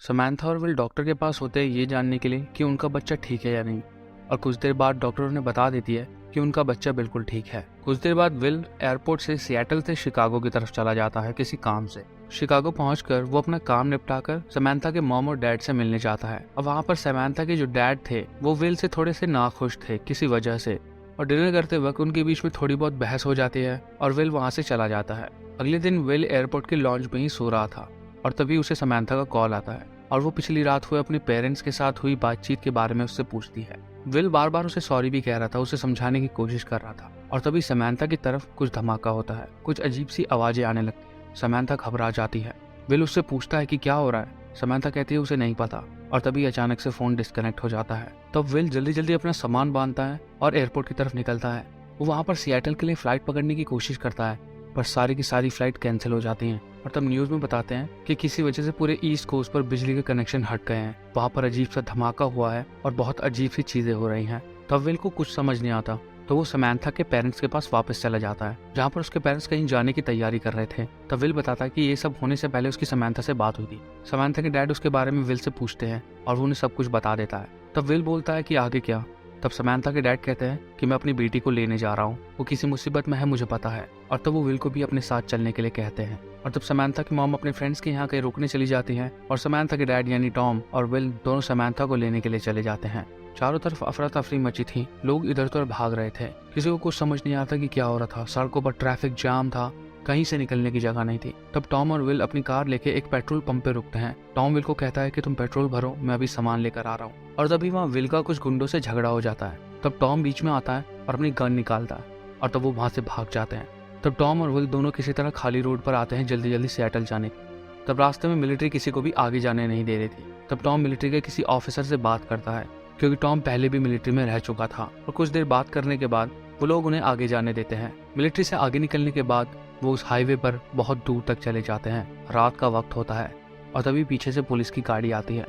Samantha और will doctor के पास होते हैं ये जानने के लिए कि उनका बच्चा ठीक है या नहीं, और कुछ देर बाद डॉक्टर उन्हें बता देती है कि उनका बच्चा बिल्कुल ठीक है। कुछ देर बाद विल एयरपोर्ट से सिएटल से शिकागो की तरफ चला जाता है किसी काम से। शिकागो पहुंचकर वो अपना काम निपटाकर समांथा के मॉम और डैड से मिलने जाता है। और वहाँ पर समांथा के जो डैड थे वो विल से थोड़े से नाखुश थे किसी वजह से, और डिनर करते वक्त उनके बीच में थोड़ी बहुत बहस हो जाती है और विल वहाँ से चला जाता है। अगले दिन विल एयरपोर्ट के लॉन्च में ही सो रहा था और तभी उसे समांथा का कॉल आता है और वो पिछली रात हुए अपने पेरेंट्स के साथ हुई बातचीत के बारे में उससे पूछती है। विल बार बार उसे सॉरी भी कह रहा था, उसे समझाने की कोशिश कर रहा था, और तभी समांथा की तरफ कुछ धमाका होता है। कुछ अजीब सी आवाजें आने लगती है। समांथा घबरा जाती है। विल उससे पूछता है कि क्या हो रहा है। समांथा कहती है उसे नहीं पता, और तभी अचानक से फोन डिस्कनेक्ट हो जाता है। तब विल जल्दी जल्दी अपना सामान बांधता है और एयरपोर्ट की तरफ निकलता है। वो वहाँ पर सिएटल के लिए फ्लाइट पकड़ने की कोशिश करता है, पर सारी की सारी फ्लाइट कैंसिल हो जाती हैं। और तब न्यूज में बताते हैं कि किसी वजह से पूरे ईस्ट कोस्ट पर बिजली के कनेक्शन हट गए हैं। वहाँ पर अजीब सा धमाका हुआ है और बहुत अजीब सी चीजें हो रही हैं। तब विल को कुछ समझ नहीं आता, तो वो समांथा के पेरेंट्स के पास वापस चला जाता है, जहाँ पर उसके पेरेंट्स कहीं जाने की तैयारी कर रहे थे। तब विल बताता है कि ये सब होने से पहले उसकी समांथा से बात हुई थी। समांथा के डैड उसके बारे में विल से पूछते हैं और वो उन्हें सब कुछ बता देता है। तब विल बोलता है कि आगे क्या। तब समांथा के डैड कहते हैं कि मैं अपनी बेटी को लेने जा रहा हूँ, वो किसी मुसीबत में है मुझे पता है। और तब वो विल को भी अपने साथ चलने के लिए कहते हैं। और तब समांथा की मॉम अपने फ्रेंड्स के यहाँ कहीं रुकने चली जाती हैं और समांथा के डैड यानी टॉम और विल दोनों समांथा को लेने के लिए चले जाते हैं। चारों तरफ अफरा तफरी मची थी, लोग इधर उधर भाग रहे थे, किसी को कुछ समझ नहीं आता कि क्या हो रहा था। सड़कों पर ट्रैफिक जाम था, कहीं से निकलने की जगह नहीं थी। तब टॉम और विल अपनी कार लेके एक पेट्रोल पंप पे रुकते हैं। टॉम विल को कहता है कि तुम पेट्रोल भरो, मैं अभी सामान लेकर आ रहा हूँ। और तभी वहाँ विल का कुछ गुंडों से झगड़ा हो जाता है। तब टॉम बीच में आता है और अपनी गन निकालता है और तब वो वहाँ से भाग जाते हैं। तब टॉम और विल दोनों किसी तरह खाली रोड पर आते हैं जल्दी जल्दी सिएटल जाने की। तब रास्ते में मिलिट्री किसी को भी आगे जाने नहीं दे रही थी। तब टॉम मिलिट्री के किसी ऑफिसर से बात करता है, क्योंकि टॉम पहले भी मिलिट्री में रह चुका था। और कुछ देर बात करने के बाद वो लोग उन्हें आगे जाने देते हैं। मिलिट्री से आगे निकलने के बाद वो उस हाईवे पर बहुत दूर तक चले जाते हैं। रात का वक्त होता है और तभी पीछे से पुलिस की गाड़ी आती है।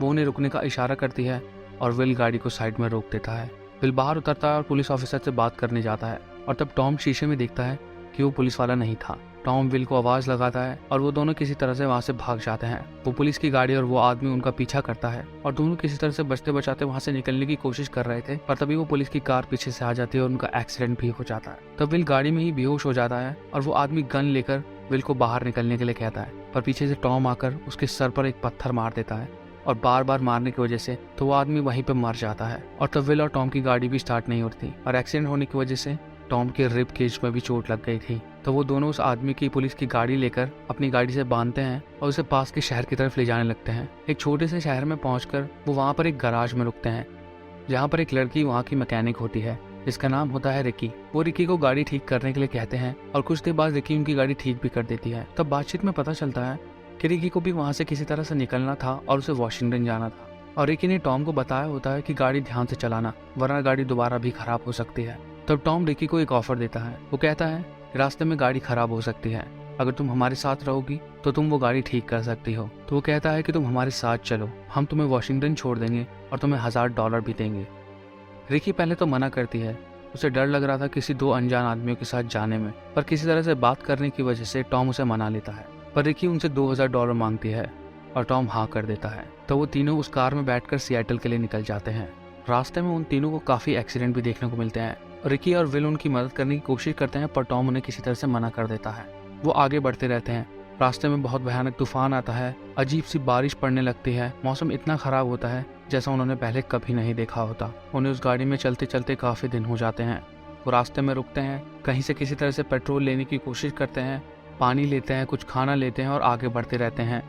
वो उन्हें रुकने का इशारा करती है और विल गाड़ी को साइड में रोक देता है। विल बाहर उतरता है और पुलिस ऑफिसर से बात करने जाता है, और तब टॉम शीशे में देखता है कि वो पुलिस वाला नहीं था। टॉम विल को आवाज लगाता है और वो दोनों किसी तरह से वहाँ से भाग जाते हैं। वो पुलिस की गाड़ी और वो आदमी उनका पीछा करता है और दोनों किसी तरह से बचते बचाते वहाँ से निकलने की कोशिश कर रहे थे, पर तभी वो पुलिस की कार पीछे से आ जाती है और उनका एक्सीडेंट भी हो जाता है। तब विल गाड़ी में ही बेहोश हो जाता है और वो आदमी गन लेकर विल को बाहर निकलने के लिए कहता है, पर पीछे से टॉम आकर उसके सर पर एक पत्थर मार देता है और बार बार मारने की वजह से तो वो आदमी वहीं पे मर जाता है। और तब विल और टॉम की गाड़ी भी स्टार्ट नहीं होती और एक्सीडेंट होने की वजह से टॉम के रिब केज में भी चोट लग गई थी। तो वो दोनों उस आदमी की पुलिस की गाड़ी लेकर अपनी गाड़ी से बांधते हैं और उसे पास के शहर की तरफ ले जाने लगते हैं। एक छोटे से शहर में पहुंचकर वो वहाँ पर एक गैराज में रुकते हैं, जहाँ पर एक लड़की वहाँ की मैकेनिक होती है जिसका नाम होता है रिकी। वो रिकी को गाड़ी ठीक करने के लिए कहते हैं और कुछ देर बाद रिकी उनकी गाड़ी ठीक भी कर देती है। तब बातचीत में पता चलता है कि रिकी को भी वहाँ से किसी तरह से निकलना था और उसे वॉशिंगटन जाना था, और रिकी ने टॉम को बताया होता है कि गाड़ी ध्यान से चलाना वरना गाड़ी दोबारा भी खराब हो सकती है। तब टॉम रिकी को एक ऑफर देता है। वो कहता है रास्ते में गाड़ी खराब हो सकती है, अगर तुम हमारे साथ रहोगी तो तुम वो गाड़ी ठीक कर सकती हो। तो वो कहता है कि तुम हमारे साथ चलो, हम तुम्हें वॉशिंगटन छोड़ देंगे और तुम्हें $1000 भी देंगे। रिकी पहले तो मना करती है, उसे डर लग रहा था किसी दो अनजान आदमियों के साथ जाने में, पर किसी तरह से बात करने की वजह से टॉम उसे मना लेता है। पर रिकी उनसे $2000 मांगती है और टॉम हाँ कर देता है। तो वो तीनों उस कार में बैठकर सिएटल के लिए निकल जाते हैं। रास्ते में उन तीनों को काफी एक्सीडेंट भी देखने को मिलते हैं। रिकी और विल उनकी मदद करने की कोशिश करते हैं, पर टॉम उन्हें किसी तरह से मना कर देता है। वो आगे बढ़ते रहते हैं। रास्ते में बहुत भयानक तूफान आता है, अजीब सी बारिश पड़ने लगती है, मौसम इतना खराब होता है जैसा उन्होंने पहले कभी नहीं देखा होता। उन्हें उस गाड़ी में चलते चलते काफी दिन हो जाते हैं। वो रास्ते में रुकते हैं, कहीं से किसी तरह से पेट्रोल लेने की कोशिश करते हैं, पानी लेते हैं, कुछ खाना लेते हैं और आगे बढ़ते रहते हैं।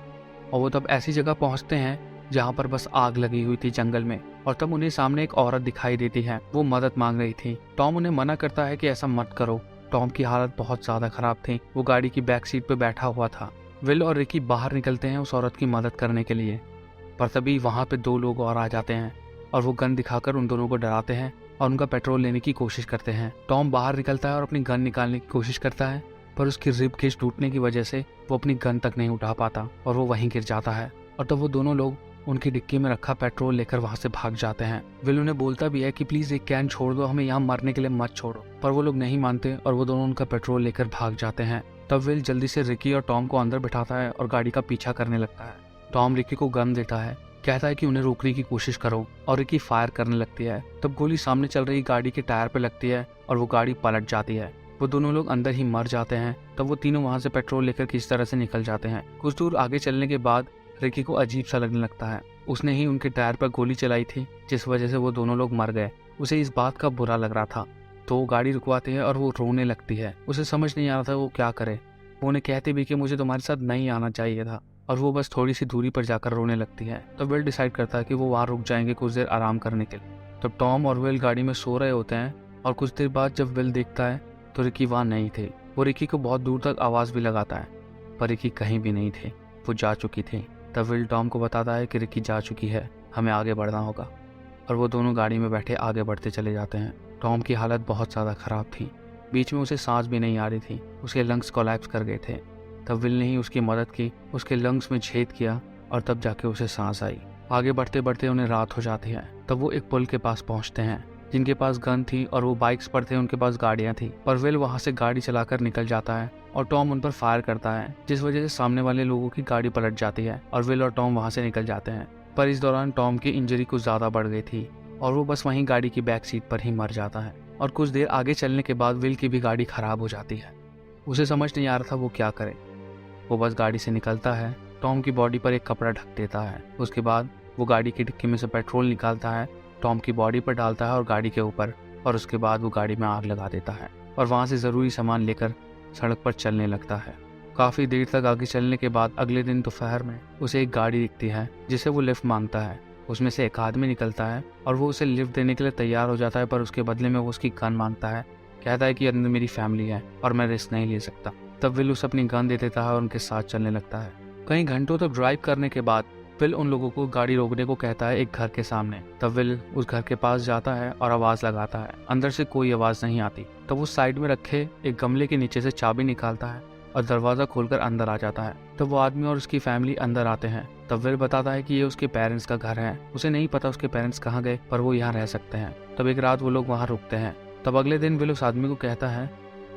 और वो तब ऐसी जगह पहुंचते हैं जहाँ पर बस आग लगी हुई थी जंगल में, और तब उन्हें सामने एक औरत दिखाई देती है। वो मदद मांग रही थी। टॉम उन्हें मना करता है कि ऐसा मत करो। टॉम की हालत बहुत ज्यादा खराब थी, वो गाड़ी की बैक सीट पे बैठा हुआ था। विल और रिकी बाहर निकलते हैं उस औरत की मदद करने के लिए, पर तभी वहाँ पे दो लोग और आ जाते हैं और वो गन दिखाकर उन दोनों को डराते हैं और उनका पेट्रोल लेने की कोशिश करते हैं। टॉम बाहर निकलता है और अपनी गन निकालने की कोशिश करता है, पर उसकी रिब केज टूटने की वजह से वो अपनी गन तक नहीं उठा पाता और वो वहीं गिर जाता है। और तब वो दोनों लोग उनकी डिक्की में रखा पेट्रोल लेकर वहां से भाग जाते हैं। विल उन्हें बोलता भी है कि प्लीज एक कैन छोड़ दो, हमें यहाँ मरने के लिए मत छोड़ो, पर वो लोग नहीं मानते और वो दोनों उनका पेट्रोल लेकर भाग जाते हैं। तब विल जल्दी से रिकी और टॉम को अंदर बिठाता है और गाड़ी का पीछा करने लगता है। टॉम रिकी को गन देता है, कहता है कि उन्हें रोकने की कोशिश करो और रिकी फायर करने लगती है। तब गोली सामने चल रही गाड़ी के टायर पे लगती है और वो गाड़ी पलट जाती है। वो दोनों लोग अंदर ही मर जाते हैं। तब वो तीनों वहां से पेट्रोल लेकर किसी तरह से निकल जाते हैं। कुछ दूर आगे चलने के बाद रिकी को अजीब सा लगने लगता है। उसने ही उनके टायर पर गोली चलाई थी जिस वजह से वो दोनों लोग मर गए। उसे इस बात का बुरा लग रहा था, तो वो गाड़ी रुकवाते हैं और वो रोने लगती है। उसे समझ नहीं आ रहा था वो क्या करे। वो उन्हें कहते भी कि मुझे तुम्हारे साथ नहीं आना चाहिए था, और वो बस थोड़ी सी दूरी पर जाकर रोने लगती है। तो विल डिसाइड करता है कि वो वहाँ रुक जाएंगे कुछ देर आराम करने के लिए। तब टॉम और विल गाड़ी में सो रहे होते हैं और कुछ देर बाद जब विल देखता है तो रिकी वहाँ नहीं थे। वो रिकी को बहुत दूर तक आवाज़ भी लगाता है, पर रिकी कहीं भी नहीं थे, वो जा चुकी थी। तब विल टॉम को बताता है कि रिकी जा चुकी है, हमें आगे बढ़ना होगा, और वो दोनों गाड़ी में बैठे आगे बढ़ते चले जाते हैं। टॉम की हालत बहुत ज़्यादा ख़राब थी, बीच में उसे सांस भी नहीं आ रही थी, उसके लंग्स कोलैप्स कर गए थे। तब विल ने ही उसकी मदद की, उसके लंग्स में छेद किया और तब जाके उसे सांस आई। आगे बढ़ते बढ़ते उन्हें रात हो जाती है। तब वो एक पुल के पास पहुंचते हैं। जिनके पास गन थी और वो बाइक्स पर थे उनके पास गाड़ियां थी, पर विल वहां से गाड़ी चलाकर निकल जाता है और टॉम उन पर फायर करता है, जिस वजह से सामने वाले लोगों की गाड़ी पलट जाती है और विल और टॉम वहां से निकल जाते हैं। पर इस दौरान टॉम की इंजरी कुछ ज्यादा बढ़ गई थी और वो बस वहीं गाड़ी की बैक सीट पर ही मर जाता है। और कुछ देर आगे चलने के बाद विल की भी गाड़ी खराब हो जाती है। उसे समझ नहीं आ रहा था वो क्या करे। वो बस गाड़ी से निकलता है, टॉम की बॉडी पर एक कपड़ा ढक देता है। उसके बाद वो गाड़ी की डिक्की में से पेट्रोल निकालता है, टॉम की बॉडी पर डालता है और गाड़ी के ऊपर, और उसके बाद वो गाड़ी में आग लगा देता है और वहाँ से ज़रूरी सामान लेकर सड़क पर चलने लगता है। काफ़ी देर तक आगे चलने के बाद अगले दिन दोपहर में उसे एक गाड़ी दिखती है जिसे वो लिफ्ट मांगता है। उसमें से एक आदमी निकलता है और वो उसे लिफ्ट देने के लिए तैयार हो जाता है, पर उसके बदले में वो उसकी गन मांगता है। कहता है कि अंदर मेरी फैमिली है और मैं रिस्क नहीं ले सकता। तब विल उसे अपनी गन दे देता है और उनके साथ चलने लगता है। कई घंटों तक ड्राइव करने के बाद विल उन लोगों को गाड़ी रोकने को कहता है एक घर के सामने। तब विल उस घर के पास जाता है और आवाज लगाता है। अंदर से कोई आवाज नहीं आती। तब वो साइड में रखे एक गमले के नीचे से चाबी निकालता है और दरवाजा खोलकर अंदर आ जाता है। तब वो आदमी और उसकी फैमिली अंदर आते हैं। तब विल बताता है कि ये उसके पेरेंट्स का घर है। उसे नहीं पता उसके पेरेंट्स कहाँ गए, पर वो यहाँ रह सकते हैं। तब एक रात वो लोग वहाँ रुकते हैं। तब अगले दिन विल उस आदमी को कहता है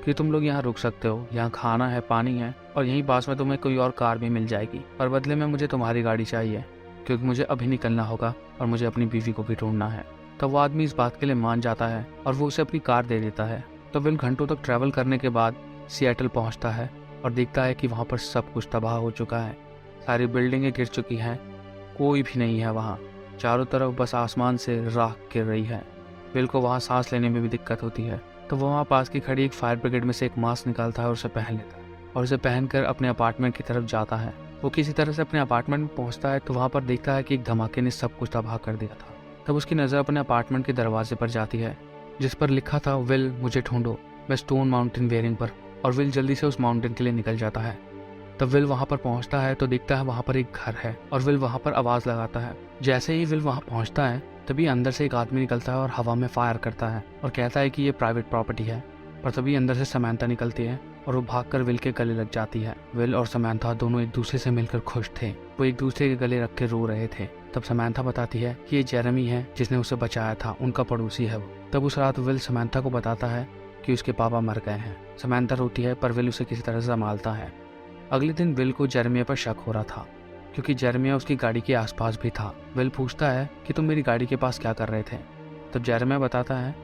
कि तुम लोग यहाँ रुक सकते हो, यहाँ खाना है, पानी है, और यहीं पास में तुम्हें कोई और कार भी मिल जाएगी, पर बदले में मुझे तुम्हारी गाड़ी चाहिए क्योंकि मुझे अभी निकलना होगा और मुझे अपनी बीवी को भी ढूंढना है। तब वो आदमी इस बात के लिए मान जाता है और वो उसे अपनी कार दे देता है। तब विल घंटों तक ट्रैवल करने के बाद सिएटल पहुंचता है और देखता है कि वहाँ पर सब कुछ तबाह हो चुका है। सारी बिल्डिंगें गिर चुकी हैं, कोई भी नहीं है वहाँ। चारों तरफ बस आसमान से राख गिर रही है। विल को वहाँ सांस लेने में भी दिक्कत होती है। तो वो वहाँ पास की खड़ी एक फायर ब्रिगेड में से एक मास्क निकालता है और उसे पहन लेता है और उसे पहनकर अपने अपार्टमेंट की तरफ जाता है। वो किसी तरह से अपने अपार्टमेंट में पहुंचता है तो वहाँ पर देखता है कि एक धमाके ने सब कुछ तबाह कर दिया था। तब उसकी नज़र अपने अपार्टमेंट के दरवाजे पर जाती है जिस पर लिखा था विल मुझे ढूंढो, मैं स्टोन माउंटेन वेयरिंग पर। और विल जल्दी से उस माउंटेन के लिए निकल जाता है। तब विल वहाँ पर पहुँचता है तो देखता है वहाँ पर एक घर है और विल वहाँ पर आवाज़ लगाता है। जैसे ही विल वहाँ पहुँचता है तभी अंदर से एक आदमी निकलता है और हवा में फायर करता है और कहता है कि ये प्राइवेट प्रॉपर्टी है। पर तभी अंदर से समैंथा निकलती है और वो भागकर विल के गले लग जाती है। विल और समैंथा दोनों एक दूसरे से मिलकर खुश थे। वो एक दूसरे के गले रख के रो रहे थे। तब समैंथा बताती है कि ये जेरेमी है जिसने उसे बचाया था, उनका पड़ोसी है वो। तब उस रात विल समैंथा को बताता है कि उसके पापा मर गए हैं। समैंथा रोती है पर विल उसे किसी तरह से संभालता है। अगले दिन विल को जेरेमिया पर शक हो रहा था क्योंकि जेरेमिया उसकी गाड़ी के आसपास भी था। विल पूछता है कि तुम मेरी गाड़ी के पास क्या कर रहे थे। तब जेरेमिया बताता है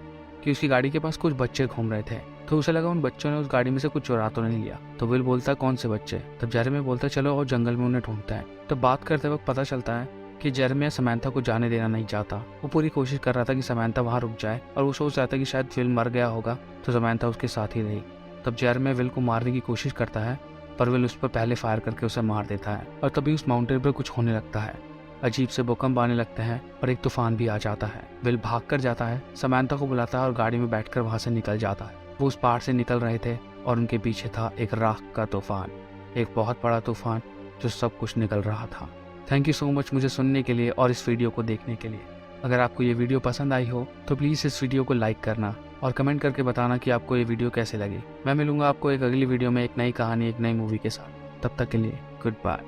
कि उसकी गाड़ी के पास कुछ बच्चे घूम रहे थे, तो उसे लगा उन बच्चों ने उस गाड़ी में से कुछ चुरा तो नहीं लिया। तो विल बोलता है कौन से बच्चे। तब जेरेमिया बोलता है चलो और जंगल में उन्हें ढूंढते हैं। तब बात करते वक्त पता चलता है कि जेरेमिया समैंथा को जाने देना नहीं चाहता। वो पूरी कोशिश कर रहा था कि समैंथा वहाँ रुक जाए और वो सोच रहा था कि शायद विल मर गया होगा तो समैंथा उसके साथ ही रही। तब जेरेमिया विल को मारने की कोशिश करता है पर विल उस पर पहले फायर करके उसे मार देता है। और तभी उस माउंटेन पर कुछ होने लगता है, अजीब से भूकंप आने लगते हैं और एक तूफान भी आ जाता है। विल भाग कर जाता है, समैंथा को बुलाता है और गाड़ी में बैठकर वहां से निकल जाता है। वो उस पहाड़ से निकल रहे थे और उनके पीछे था एक राख का तूफान, एक बहुत बड़ा तूफान जो सब कुछ निकल रहा था। थैंक यू सो मच मुझे सुनने के लिए और इस वीडियो को देखने के लिए। अगर आपको ये वीडियो पसंद आई हो तो प्लीज़ इस वीडियो को लाइक करना और कमेंट करके बताना कि आपको ये वीडियो कैसे लगी। मैं मिलूंगा आपको एक अगली वीडियो में एक नई कहानी, एक नई मूवी के साथ। तब तक के लिए गुड बाय,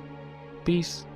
पीस।